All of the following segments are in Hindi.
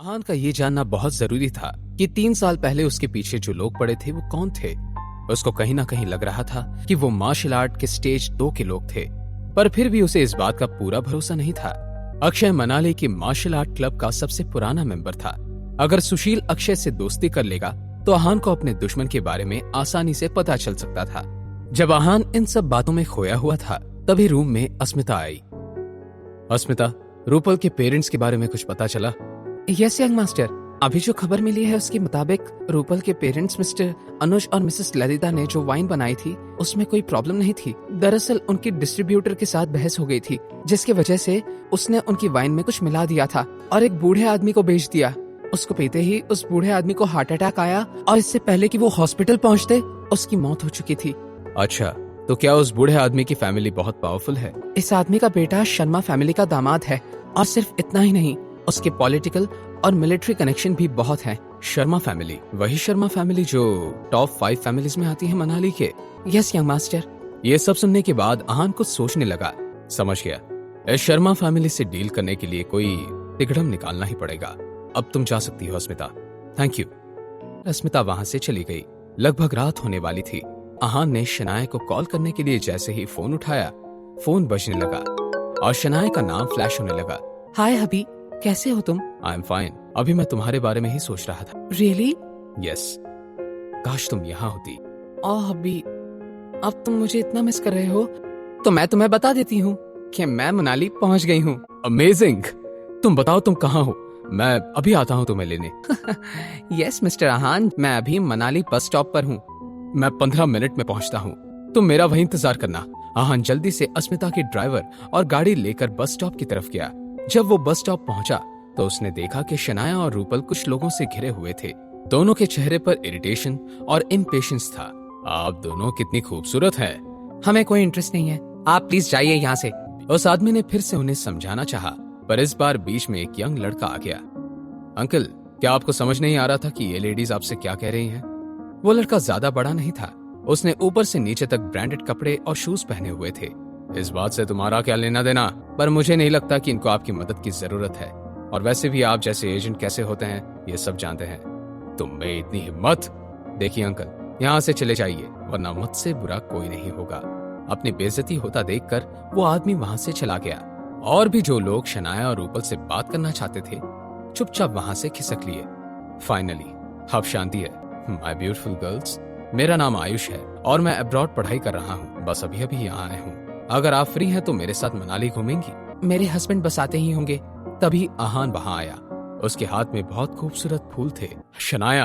आहान का ये जानना बहुत जरूरी था कि 3 साल पहले उसके पीछे जो लोग पड़े थे वो कौन थे। उसको कहीं ना कहीं लग रहा था कि वो मार्शल आर्ट के स्टेज 2 के लोग थे, पर फिर भी उसे इस बात का पूरा भरोसा नहीं था। अक्षय मनाली के मार्शल आर्ट क्लब का सबसे पुराना मेंबर था। अगर सुशील अक्षय से दोस्ती कर लेगा तो आहान को अपने दुश्मन के बारे में आसानी से पता चल सकता था। जब आहान इन सब बातों में खोया हुआ था तभी रूम में अस्मिता आई। अस्मिता, रूपल के पेरेंट्स के बारे में कुछ पता चला? यस यंग मास्टर, अभी जो खबर मिली है उसके मुताबिक रूपल के पेरेंट्स मिस्टर अनुज और मिसेस ललिता ने जो वाइन बनाई थी उसमें कोई प्रॉब्लम नहीं थी। दरअसल उनकी डिस्ट्रीब्यूटर के साथ बहस हो गई थी, जिसकी वजह से उसने उनकी वाइन में कुछ मिला दिया था और एक बूढ़े आदमी को बेच दिया। उसको पीते ही उस बूढ़े आदमी को हार्ट अटैक आया और इससे पहले कि वो हॉस्पिटल पहुंचते उसकी मौत हो चुकी थी। अच्छा, तो क्या उस बूढ़े आदमी की फैमिली बहुत पावरफुल है? इस आदमी का बेटा शर्मा फैमिली का दामाद है और सिर्फ इतना ही नहीं, उसके पॉलिटिकल और मिलिट्री कनेक्शन भी बहुत हैं। शर्मा फैमिली, वही शर्मा फैमिली जो टॉप 5 फैमिलीज में आती है मनाली के? Yes young master. ये सब सुनने के बाद आहान कुछ सोचने लगा। समझ गया, इस शर्मा फैमिली से डील करने के लिए कोई तिकड़म निकालना ही पड़ेगा। अब तुम जा सकती हो अस्मिता। Thank you. अस्मिता वहां से चली गई। लगभग रात होने वाली थी। आहान ने शनाया को कॉल करने के लिए जैसे ही फोन उठाया, फोन बजने लगा और शनाया का नाम फ्लैश होने लगा। हाय हबी, कैसे हो तुम? I am fine. अभी मैं तुम्हारे बारे में ही सोच रहा था। रियली? यस, काश तुम यहाँ होती। ओह हबी, अब तुम मुझे इतना मिस कर रहे हो तो मैं तुम्हें बता देती हूँ कि मैं मनाली पहुँच गई हूँ। अमेजिंग। तुम बताओ तुम कहाँ हो, मैं अभी आता हूँ तुम्हें लेने। यस मिस्टर आहान, मैं अभी मनाली बस स्टॉप पर हूँ। मैं 15 मिनट में पहुंचता हूँ, तुम मेरा वहीं इंतजार करना। आहान जल्दी से अस्मिता के ड्राइवर और गाड़ी लेकर बस स्टॉप की तरफ गया। जब वो बस स्टॉप पहुंचा तो उसने देखा कि शनाया और रूपल कुछ लोगों से घिरे हुए थे। दोनों के चेहरे पर इरिटेशन और इम्पेशंस था। आप दोनों कितनी खूबसूरत हैं। हमें कोई इंटरेस्ट नहीं है, आप प्लीज जाइए यहाँ से। उस आदमी ने फिर से उन्हें समझाना चाहा, पर इस बार बीच में एक यंग लड़का आ गया। अंकल, क्या आपको समझ नहीं आ रहा था कि ये लेडीज आपसे क्या कह रही हैं? वो लड़का ज्यादा बड़ा नहीं था। उसने ऊपर से नीचे तक ब्रांडेड कपड़े और शूज पहने हुए थे। इस बात से तुम्हारा क्या लेना देना, पर मुझे नहीं लगता कि इनको आपकी मदद की जरूरत है। और वैसे भी आप जैसे एजेंट कैसे होते हैं ये सब जानते हैं। तुम में इतनी हिम्मत। देखिए अंकल, यहाँ से चले जाइए वरना मुझसे बुरा कोई नहीं होगा। अपनी बेइज्जती होता देखकर वो आदमी वहां से चला गया और भी जो लोग शनाया और रूपल से बात करना चाहते थे चुपचाप वहां से खिसक लिए। फाइनली अब शांति है। माय ब्यूटीफुल गर्ल्स, मेरा नाम आयुष है और मैं अब्रॉड पढ़ाई कर रहा हूँ। बस अभी अभी यहाँ आया हूँ। अगर आप फ्री हैं तो मेरे साथ मनाली घूमेंगी? मेरे हस्बैंड बस आते ही होंगे। तभी आहान वहां आया। उसके हाथ में बहुत खूबसूरत फूल थे। शनाया।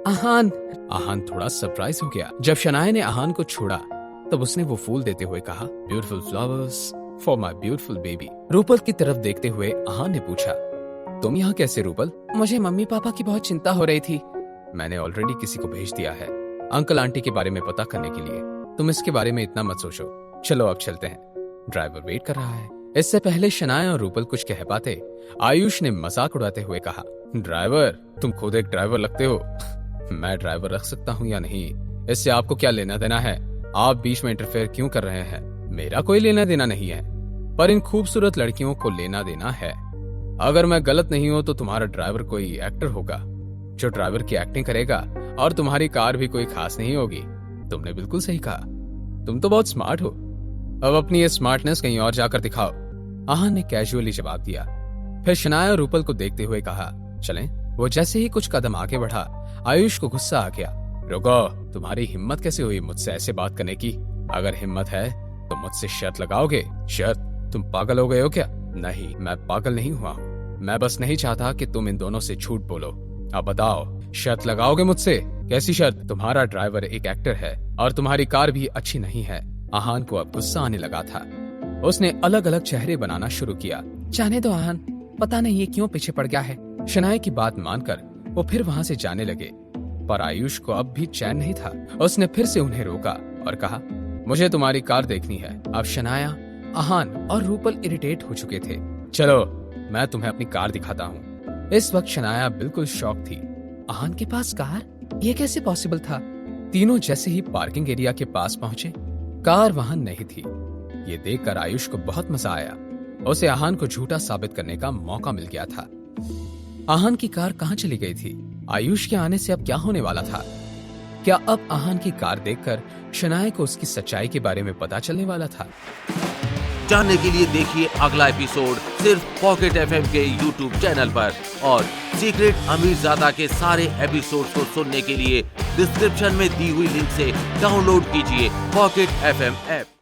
आहान थोड़ा सरप्राइज हो गया जब शनाया ने आहान को छोड़ा। तब उसने वो फूल देते हुए कहा, beautiful flowers for my beautiful baby. Rupal की तरफ देखते हुए आहान ने पूछा, तुम यहाँ कैसे रूपल? मुझे मम्मी पापा की बहुत चिंता हो रही थी। मैंने ऑलरेडी किसी को भेज दिया है अंकल आंटी के बारे में पता करने के लिए। तुम इसके बारे में इतना मत सोचो। चलो अब चलते हैं, ड्राइवर वेट कर रहा है। इससे पहले शनाया और रूपल कुछ कह पाते, आयुष ने मजाक उड़ाते हुए कहा, ड्राइवर, तुम खुद एक ड्राइवर लगते हो। मैं ड्राइवर रख सकता हूँ या नहीं, इससे आपको क्या लेना देना है? आप बीच में इंटरफेयर क्यों कर रहे हैं? मेरा कोई लेना देना नहीं है, पर इन खूबसूरत लड़कियों को लेना देना है। अगर मैं गलत नहीं हूं तो तुम्हारा ड्राइवर कोई एक्टर होगा जो ड्राइवर की एक्टिंग करेगा और तुम्हारी कार भी कोई खास नहीं होगी। तुमने बिल्कुल सही कहा, तुम तो बहुत स्मार्ट हो। अब अपनी ये स्मार्टनेस कहीं और जाकर दिखाओ। आहान ने कैजुअली जवाब दिया। फिर शनाया और रूपल को देखते हुए कहा, चलें। वो जैसे ही कुछ कदम आगे बढ़ा, आयुष को गुस्सा आ गया। रुको, तुम्हारी हिम्मत कैसे हुई मुझसे ऐसे बात करने की? अगर हिम्मत है तो मुझसे शर्त लगाओगे? शर्त? तुम पागल हो गए हो क्या? नहीं, मैं पागल नहीं हुआ हूँ। मैं बस नहीं चाहता कि तुम इन दोनों से झूठ बोलो। अब बताओ, शर्त लगाओगे मुझसे? कैसी शर्त? तुम्हारा ड्राइवर एक एक्टर है और तुम्हारी कार भी अच्छी नहीं है। आहान को अब गुस्सा आने लगा था। उसने अलग अलग चेहरे बनाना शुरू किया। जाने दो आहान, पता नहीं ये क्यों पीछे पड़ गया है। शनाया की बात मानकर वो फिर वहां से जाने लगे, पर आयुष को अब भी चैन नहीं था। उसने फिर से उन्हें रोका और कहा, मुझे तुम्हारी कार देखनी है। अब शनाया, आहान और रूपल इरिटेट हो चुके थे। चलो मैं तुम्हें अपनी कार दिखाता हूँ। इस वक्त शनाया बिल्कुल शॉक थी। आहान के पास कार? ये कैसे पॉसिबल था? तीनों जैसे ही पार्किंग एरिया के पास पहुंचे, कार वहां नहीं थी। ये देखकर आयुष को बहुत मजा आया। उसे आहान को झूठा साबित करने का मौका मिल गया था। आहान की कार कहाँ चली गई थी? आयुष के आने से अब क्या होने वाला था? क्या अब आहान की कार देखकर शनाया को उसकी सच्चाई के बारे में पता चलने वाला था? जानने के लिए देखिए अगला एपिसोड सिर्फ पॉकेट एफएम के यूट्यूब चैनल पर, और सीक्रेट अमीरजादा के सारे एपिसोड्स को सुनने के लिए डिस्क्रिप्शन में दी हुई लिंक से डाउनलोड कीजिए पॉकेट एफएम ऐप।